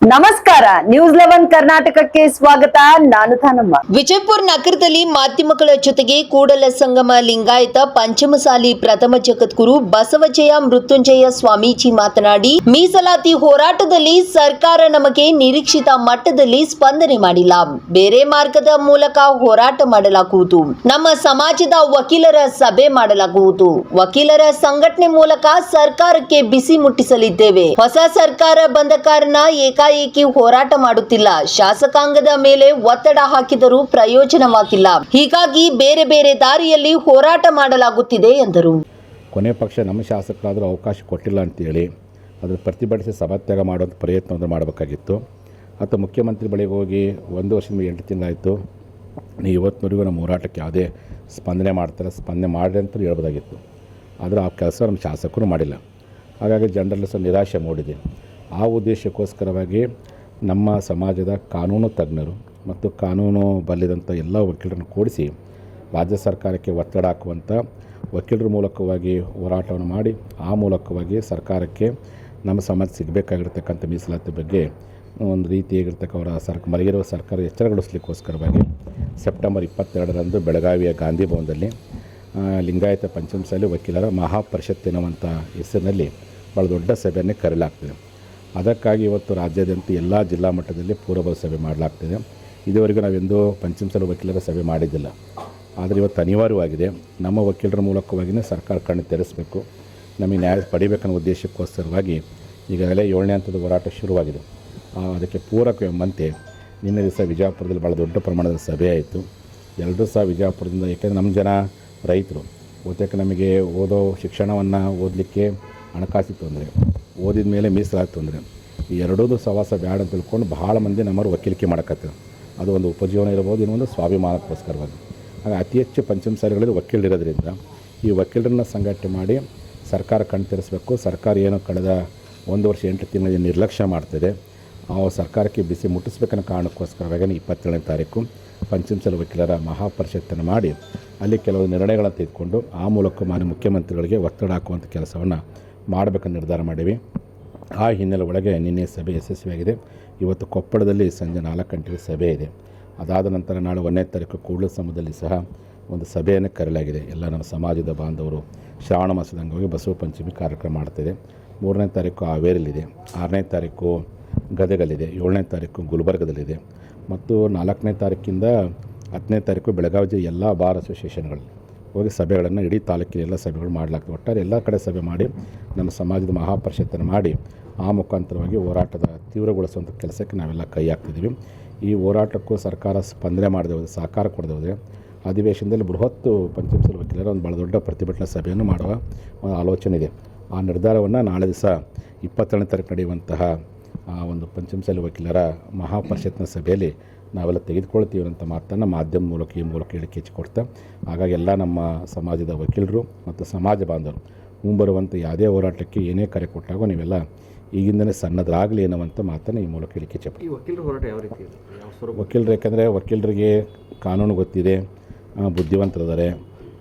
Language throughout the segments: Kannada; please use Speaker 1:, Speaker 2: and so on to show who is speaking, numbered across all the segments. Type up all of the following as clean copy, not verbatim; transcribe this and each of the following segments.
Speaker 1: ನಮಸ್ಕಾರ, ನ್ಯೂಸ್ 11 ಕರ್ನಾಟಕಕ್ಕೆ ಸ್ವಾಗತ. ನಾನು ತಾನಮ್ಮ.
Speaker 2: ವಿಜಯಪುರ ನಗರದಲ್ಲಿ ಮಾಧ್ಯಮಗಳ ಜೊತೆಗೆ ಕೂಡಲ ಸಂಗಮ ಲಿಂಗಾಯತ ಪಂಚಮಸಾಲಿ ಪ್ರಥಮ ಜಗದ್ಗುರು ಬಸವಜಯ ಮೃತ್ಯುಂಜಯ ಸ್ವಾಮೀಜಿ ಮಾತನಾಡಿ, ಮೀಸಲಾತಿ ಹೋರಾಟದಲ್ಲಿ ಸರ್ಕಾರ ನಮಗೆ ನಿರೀಕ್ಷಿತ ಮಟ್ಟದಲ್ಲಿ ಸ್ಪಂದನೆ ಮಾಡಿಲ್ಲ. ಬೇರೆ ಮಾರ್ಗದ ಮೂಲಕ ಹೋರಾಟ ಮಾಡಲಾಗುವುದು. ನಮ್ಮ ಸಮಾಜದ ವಕೀಲರ ಸಭೆ ಮಾಡಲಾಗುವುದು. ವಕೀಲರ ಸಂಘಟನೆ ಮೂಲಕ ಸರ್ಕಾರಕ್ಕೆ ಬಿಸಿ ಮುಟ್ಟಿಸಲಿದ್ದೇವೆ. ಹೊಸ ಸರ್ಕಾರ ಬಂದ ಕಾರಣ ಏಕಾಏಕಿ ಹೋರಾಟ ಮಾಡುತ್ತಿಲ್ಲ. ಶಾಸಕಾಂಗದ ಮೇಲೆ ಒತ್ತಡ ಹಾಕಿದರೂ ಪ್ರಯೋಜನವಾಗಿಲ್ಲ. ಹೀಗಾಗಿ ಬೇರೆ ಬೇರೆ ದಾರಿಯಲ್ಲಿ ಹೋರಾಟ ಮಾಡಲಾಗುತ್ತಿದೆ ಎಂದರು.
Speaker 3: ಕೊನೆ ಪಕ್ಷ ನಮ್ಮ ಶಾಸಕರಾದರೂ ಅವಕಾಶ ಕೊಟ್ಟಿಲ್ಲ ಅಂತೇಳಿ ಅದರ ಪ್ರತಿಭಟಿಸಿ ಸಭಾತ್ಯಾಗ ಮಾಡುವಂಥ ಪ್ರಯತ್ನವನ್ನು ಮಾಡಬೇಕಾಗಿತ್ತು. ಅಥವಾ ಮುಖ್ಯಮಂತ್ರಿ ಬಳಿಗೆ ಹೋಗಿ 1 ವರ್ಷದಿಂದ 8 ತಿಂಗಳಾಯಿತು, ನೀವು ಇವತ್ತಿನವರೆಗೂ ನಮ್ಮ ಹೋರಾಟಕ್ಕೆ ಯಾವುದೇ ಸ್ಪಂದನೆ ಮಾಡಿ ಅಂತ ಹೇಳ್ಬೋದಾಗಿತ್ತು. ಆದರೆ ಆ ಕೆಲಸ ನಮ್ಮ ಶಾಸಕರು ಮಾಡಿಲ್ಲ. ಹಾಗಾಗಿ ಜನರಲ್ಲಿ ಸ್ವಲ್ಪ ನಿರಾಶೆ ಮೂಡಿದೆ. ಆ ಉದ್ದೇಶಕ್ಕೋಸ್ಕರವಾಗಿ ನಮ್ಮ ಸಮಾಜದ ಕಾನೂನು ತಜ್ಞರು ಮತ್ತು ಕಾನೂನು ಬಲ್ಲಿದಂಥ ಎಲ್ಲ ವಕೀಲರನ್ನು ಕೂಡಿಸಿ ರಾಜ್ಯ ಸರ್ಕಾರಕ್ಕೆ ಒತ್ತಡ ಹಾಕುವಂಥ ವಕೀಲರ ಮೂಲಕವಾಗಿ ಹೋರಾಟವನ್ನು ಮಾಡಿ ಆ ಮೂಲಕವಾಗಿ ಸರ್ಕಾರಕ್ಕೆ ನಮ್ಮ ಸಮಾಜ ಸಿಗಬೇಕಾಗಿರ್ತಕ್ಕಂಥ ಮೀಸಲಾತಿ ಬಗ್ಗೆ ಒಂದು ರೀತಿಯಾಗಿರ್ತಕ್ಕ ಅವರ ಮಲಗಿರುವ ಸರ್ಕಾರ ಎಚ್ಚರಗೊಳಿಸಲಿಕ್ಕೋಸ್ಕರವಾಗಿ ಸೆಪ್ಟೆಂಬರ್ 22ರಂದು ಬೆಳಗಾವಿಯ ಗಾಂಧಿ ಭವನದಲ್ಲಿ ಲಿಂಗಾಯತ ಪಂಚಮಸಾಲಿ ವಕೀಲರ ಮಹಾಪರಿಷತ್ ಎನ್ನುವಂಥ ಹೆಸರಿನಲ್ಲಿ ಭಾಳ ದೊಡ್ಡ ಸಭೆಯನ್ನೇ ಕರೆಯಲಾಗ್ತದೆ. ಅದಕ್ಕಾಗಿ ಇವತ್ತು ರಾಜ್ಯಾದ್ಯಂತ ಎಲ್ಲ ಜಿಲ್ಲಾ ಮಟ್ಟದಲ್ಲಿ ಪೂರ್ವಭಾವಿ ಸಭೆ ಮಾಡಲಾಗ್ತಿದೆ. ಇದುವರೆಗೂ ನಾವೆಂದೂ ಪಂಚಮಸಾಲಿ ವಕೀಲರ ಸಭೆ ಮಾಡಿದ್ದಿಲ್ಲ. ಆದರೆ ಇವತ್ತು ಅನಿವಾರ್ಯವಾಗಿದೆ. ನಮ್ಮ ವಕೀಲರ ಮೂಲಕವಾಗಿಯೇ ಸರ್ಕಾರ ಕಣ್ಣು ತೆರೆಸಬೇಕು, ನಮಗೆ ನ್ಯಾಯ ಪಡಿಬೇಕನ್ನೋ ಉದ್ದೇಶಕ್ಕೋಸ್ಕರವಾಗಿ ಈಗಾಗಲೇ 7ನೇ ಹಂತದ ಹೋರಾಟ ಶುರುವಾಗಿದೆ. ಅದಕ್ಕೆ ಪೂರಕವೆಂಬಂತೆ ನಿನ್ನೆ ದಿವಸ ವಿಜಯಪುರದಲ್ಲಿ ಭಾಳ ದೊಡ್ಡ ಪ್ರಮಾಣದ ಸಭೆ ಆಯಿತು. ಎಲ್ಲರೂ ಸಹ ವಿಜಯಪುರದಿಂದ, ಏಕೆಂದರೆ ನಮ್ಮ ಜನ ರೈತರು, ಬಹುತೇಕ ನಮಗೆ ಶಿಕ್ಷಣವನ್ನು ಓದಲಿಕ್ಕೆ ಹಣಕಾಸು ತೊಂದರೆ, ಓದಿದ ಮೇಲೆ ಮೀಸಲಾತಿ ತೊಂದರೆ, ಈ ಎರಡೂ ಸವಾಸ ಬ್ಯಾಡ ಅಂತ ತಿಳ್ಕೊಂಡು ಭಾಳ ಮಂದಿ ನಮ್ಮರು ವಕೀಲಿಕೆ ಮಾಡಕತ್ತಾರೆ. ಅದು ಒಂದು ಉಪಜೀವನ ಇರ್ಬೋದು, ಇನ್ನೊಂದು ಸ್ವಾಭಿಮಾನಕ್ಕೋಸ್ಕರವಾಗಿ. ಹಾಗೆ ಅತಿ ಹೆಚ್ಚು ಪಂಚಮಸಾಲಿಗಳಲ್ಲಿ ವಕೀಲರಿರೋದ್ರಿಂದ ಈ ವಕೀಲರನ್ನ ಸಂಘಟನೆ ಮಾಡಿ ಸರ್ಕಾರ ಕಣ್ತರಿಸಬೇಕು. ಸರ್ಕಾರ ಏನು ಕಳೆದ 1 ವರ್ಷ 8 ತಿಂಗಳ ನಿರ್ಲಕ್ಷ್ಯ ಮಾಡ್ತಿದೆ, ಆ ಸರ್ಕಾರಕ್ಕೆ ಬಿಸಿ ಮುಟ್ಟಿಸ್ಬೇಕನ್ನೋ ಕಾರಣಕ್ಕೋಸ್ಕರವಾಗಿ 27ನೇ ತಾರೀಕು ಪಂಚಮಸಾಲಿ ವಕೀಲರ ಮಹಾಪರಿಷತ್ತನ್ನು ಮಾಡಿ ಅಲ್ಲಿ ಕೆಲವು ನಿರ್ಣಯಗಳನ್ನು ತೆಗೆದುಕೊಂಡು ಆ ಮೂಲಕ ಮಾನ್ಯ ಮುಖ್ಯಮಂತ್ರಿಗಳಿಗೆ ಒತ್ತಡ ಹಾಕುವಂಥ ಕೆಲಸವನ್ನು ಮಾಡಬೇಕಂತ ನಿರ್ಧಾರ ಮಾಡೀವಿ. ಆ ಹಿನ್ನೆಲೆ ಒಳಗೆ ನಿನ್ನೆ ಸಭೆ ಯಶಸ್ವಿಯಾಗಿದೆ. ಇವತ್ತು ಕೊಪ್ಪಳದಲ್ಲಿ ಸಂಜೆ 4 ಗಂಟೆಗೆ ಸಭೆ ಇದೆ. ಅದಾದ ನಂತರ ನಾಳೆ 1ನೇ ತಾರೀಕು ಕೂಡಲ ಸಂಗಮದಲ್ಲಿ ಸಹ ಒಂದು ಸಭೆಯನ್ನು ಕರೆಯಲಾಗಿದೆ. ಎಲ್ಲ ನಮ್ಮ ಸಮಾಜದ ಬಾಂಧವರು ಶ್ರಾವಣ ಮಾಸದ ಅಂಗವಾಗಿ ಬಸವ ಪಂಚಮಿ ಕಾರ್ಯಕ್ರಮ ಮಾಡ್ತಿದೆ. 3ನೇ ತಾರೀಕು ಹಾವೇರಿಯಲ್ಲಿದೆ, 6ನೇ ತಾರೀಕು ಗದಗಲ್ಲಿದೆ, 7ನೇ ತಾರೀಕು ಗುಲ್ಬರ್ಗದಲ್ಲಿದೆ ಮತ್ತು 4ನೇ ತಾರೀಕಿಂದ 10ನೇ ತಾರೀಕು ಬೆಳಗಾವಿ ಎಲ್ಲ ಬಾರ್ ಅಸೋಸಿಯೇಷನ್ಗಳಲ್ಲಿ ಹೋಗಿ ಸಭೆಗಳನ್ನು ಇಡೀ ತಾಲೂಕಿನ ಎಲ್ಲ ಸಭೆಗಳು ಮಾಡಲಾಗ್ತದೆ. ಒಟ್ಟಾರೆ ಎಲ್ಲ ಕಡೆ ಸಭೆ ಮಾಡಿ ನಮ್ಮ ಸಮಾಜದ ಮಹಾಪರಿಷತ್ತನ್ನು ಮಾಡಿ ಆ ಮುಖಾಂತರವಾಗಿ ಹೋರಾಟದ ತೀವ್ರಗೊಳಿಸುವಂಥ ಕೆಲಸಕ್ಕೆ ನಾವೆಲ್ಲ ಕೈ ಹಾಕ್ತಿದ್ದೀವಿ. ಈ ಹೋರಾಟಕ್ಕೂ ಸರ್ಕಾರ ಸ್ಪಂದನೆ ಮಾಡದೆ ಹೋದರೆ, ಸಹಕಾರ ಕೊಡದೆ ಹೋದರೆ ಅಧಿವೇಶನದಲ್ಲಿ ಬೃಹತ್ ಪಂಚಮಸಾಲಿ ವಕೀಲರ ಒಂದು ಭಾಳ ದೊಡ್ಡ ಪ್ರತಿಭಟನಾ ಸಭೆಯನ್ನು ಮಾಡುವ ಒಂದು ಆಲೋಚನೆ ಇದೆ. ಆ ನಿರ್ಧಾರವನ್ನು ನಾಳೆ ದಿವಸ 22ನೇ ತಾರೀಕು ನಡೆಯುವಂತಹ ಒಂದು ಪಂಚಮಸಾಲಿ ವಕೀಲರ ಮಹಾಪರಿಷತ್ನ ಸಭೆಯಲ್ಲಿ ನಾವೆಲ್ಲ ತೆಗೆದುಕೊಳ್ತೀವಿ ಅಂತ ಮಾತನ್ನು ಮಾಧ್ಯಮ ಮೂಲಕ ಈ ಮೂಲಕ ಹೇಳಿಕೆ ಹೆಚ್ಚಿಕೊಡ್ತಾ, ಹಾಗಾಗಿ ಎಲ್ಲ ನಮ್ಮ ಸಮಾಜದ ವಕೀಲರು ಮತ್ತು ಸಮಾಜ ಬಾಂಧವರು ಮುಂಬರುವಂಥ ಯಾವುದೇ ಹೋರಾಟಕ್ಕೆ ಏನೇ ಕರೆ ಕೊಟ್ಟಾಗೋ ನೀವೆಲ್ಲ ಈಗಿಂದಲೇ ಸನ್ನದ್ರಾಗಲಿ ಅನ್ನುವಂಥ ಮಾತನ್ನು ಈ ಮೂಲಕ ಹೇಳಿಕೆ ಹೆಚ್ಚಿಕೊಡ್ತೀವಿ.
Speaker 4: ಈ ವಕೀಲರ ಹೋರಾಟ ಯಾವ ರೀತಿ ಇದೆ?
Speaker 3: ವಕೀಲರು ಯಾಕೆಂದರೆ ವಕೀಲರಿಗೆ ಕಾನೂನು ಗೊತ್ತಿದೆ, ಬುದ್ಧಿವಂತರಿದ್ದಾರೆ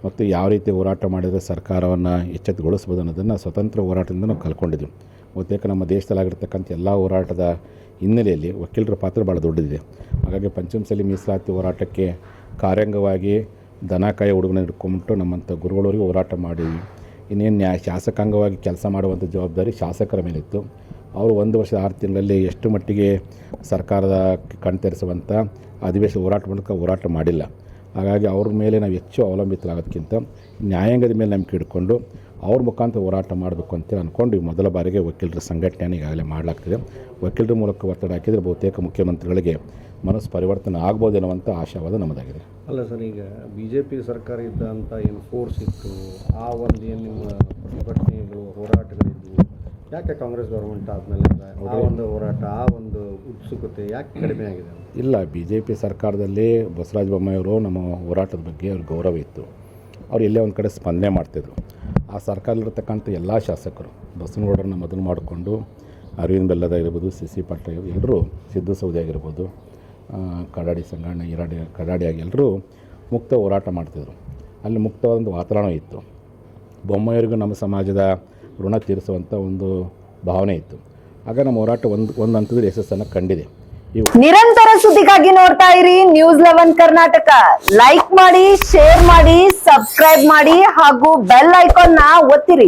Speaker 3: ಮತ್ತು ಯಾವ ರೀತಿ ಹೋರಾಟ ಮಾಡಿದರೆ ಸರ್ಕಾರವನ್ನು ಎಚ್ಚೆತ್ತುಗೊಳಿಸ್ಬೋದು ಅನ್ನೋದನ್ನು ಸ್ವತಂತ್ರ ಹೋರಾಟದಿಂದ ನಾವು ಕಲ್ಕೊಂಡಿದ್ದೀವಿ. ಬಹುತೇಕ ನಮ್ಮ ದೇಶದಲ್ಲಾಗಿರ್ತಕ್ಕಂಥ ಎಲ್ಲ ಹೋರಾಟದ ಹಿನ್ನೆಲೆಯಲ್ಲಿ ವಕೀಲರ ಪಾತ್ರ ಭಾಳ ದೊಡ್ಡದಿದೆ. ಹಾಗಾಗಿ ಪಂಚಮಸಾಲಿ ಮೀಸಲಾತಿ ಹೋರಾಟಕ್ಕೆ ಕಾರ್ಯಾಂಗವಾಗಿ ದನಕಾಯ ಹುಡುಗನ ಹಿಡ್ಕೊಂಬಿಟ್ಟು ನಮ್ಮಂಥ ಗುರುಗಳವರಿಗೆ ಹೋರಾಟ ಮಾಡಿದ್ವಿ. ಇನ್ನೇನು ಶಾಸಕಾಂಗವಾಗಿ ಕೆಲಸ ಮಾಡುವಂಥ ಜವಾಬ್ದಾರಿ ಶಾಸಕರ ಮೇಲಿತ್ತು. ಅವರು 1 ವರ್ಷದ 6 ತಿಂಗಳಲ್ಲಿ ಎಷ್ಟು ಮಟ್ಟಿಗೆ ಸರ್ಕಾರದ ಕಣ್ತರಿಸುವಂಥ ಅಧಿವೇಶನ ಹೋರಾಟ ಮಾಡಿಲ್ಲ. ಹಾಗಾಗಿ ಅವ್ರ ಮೇಲೆ ನಾವು ಹೆಚ್ಚು ಅವಲಂಬಿತರಾಗೋದಕ್ಕಿಂತ ನ್ಯಾಯಾಂಗದ ಮೇಲೆ ನಂಬಿಕೆ ಇಟ್ಕೊಂಡು ಅವ್ರ ಮುಖಾಂತರ ಹೋರಾಟ ಮಾಡಬೇಕು ಅಂತೇಳಿ ಅಂದ್ಕೊಂಡು ಮೊದಲ ಬಾರಿಗೆ ವಕೀಲರ ಸಂಘಟನೆಯನ್ನು ಈಗಾಗಲೇ ಮಾಡಲಾಗ್ತಿದೆ. ವಕೀಲರ ಮೂಲಕ ಒತ್ತಡ ಹಾಕಿದರೆ ಬಹುತೇಕ ಮುಖ್ಯಮಂತ್ರಿಗಳಿಗೆ ಮನಸ್ಸು ಪರಿವರ್ತನೆ ಆಗ್ಬೋದು ಅನ್ನುವಂಥ ಆಶಾವಾದ ನಮ್ಮದಾಗಿದೆ.
Speaker 4: ಅಲ್ಲ ಸರ್, ಈಗ BJP ಸರ್ಕಾರ ಇದ್ದಂಥ ಏನು ಫೋರ್ಸ್ ಇತ್ತು, ಆ ಒಂದು ಏನು ನಿಮ್ಮ ಪ್ರತಿಭಟನೆಗಳು ಹೋರಾಟಗಳಿದ್ವು, ಯಾಕೆ ಕಾಂಗ್ರೆಸ್ ಗೌರ್ಮೆಂಟ್ ಆದಮೇಲೆ ಆ ಒಂದು ಹೋರಾಟ, ಆ ಒಂದು ಉತ್ಸುಕತೆ ಯಾಕೆ ಕಡಿಮೆ ಆಗಿದೆ?
Speaker 3: ಇಲ್ಲ, BJP ಸರ್ಕಾರದಲ್ಲಿ ಬಸವರಾಜ ಬೊಮ್ಮಾಯಿಯವರು ನಮ್ಮ ಹೋರಾಟದ ಬಗ್ಗೆ ಅವ್ರ ಗೌರವ ಇತ್ತು. ಅವ್ರು ಎಲ್ಲೇ ಒಂದು ಕಡೆ ಸ್ಪಂದನೆ ಮಾಡ್ತಿದ್ರು. ಆ ಸರ್ಕಾರದಲ್ಲಿರ್ತಕ್ಕಂಥ ಎಲ್ಲ ಶಾಸಕರು ಬಸವನಗೌಡರನ್ನ ಮೊದಲು ಮಾಡಿಕೊಂಡು ಅರವಿಂದ್ ಬೆಲ್ಲದ ಇರ್ಬೋದು, CC ಪಾಟೀಲ್ ಎಲ್ಲರೂ, ಸಿದ್ದು ಸೌದಿ ಆಗಿರ್ಬೋದು, ಕಡಾಡಿ ಸಂಗಣ್ಣ ಕಡಾಡಿ ಆಗಿ ಎಲ್ಲರೂ ಮುಕ್ತ ಹೋರಾಟ ಮಾಡ್ತಿದ್ರು. ಅಲ್ಲಿ ಮುಕ್ತವಾದ ವಾತಾವರಣ ಇತ್ತು. ಬೊಮ್ಮಾಯಿಯವರಿಗೂ ನಮ್ಮ ಸಮಾಜದ ಋಣ ತೀರಿಸುವಂಥ ಒಂದು ಭಾವನೆ ಇತ್ತು. ಆಗ ನಮ್ಮ ಹೋರಾಟ ಒಂದು ಹಂತದಲ್ಲಿ ಯಶಸ್ಸನ್ನು ಕಂಡಿದೆ.
Speaker 1: ನಿರಂತರ ಸುದ್ದಿಗಾಗಿ ನೋಡ್ತಾ ಇರಿ ನ್ಯೂಸ್ 11 ಕರ್ನಾಟಕ. ಲೈಕ್ ಮಾಡಿ, ಶೇರ್ ಮಾಡಿ, ಸಬ್ಸ್ಕ್ರೈಬ್ ಮಾಡಿ ಹಾಗೂ ಬೆಲ್ ಐಕಾನ್ ನ ಒತ್ತಿರಿ.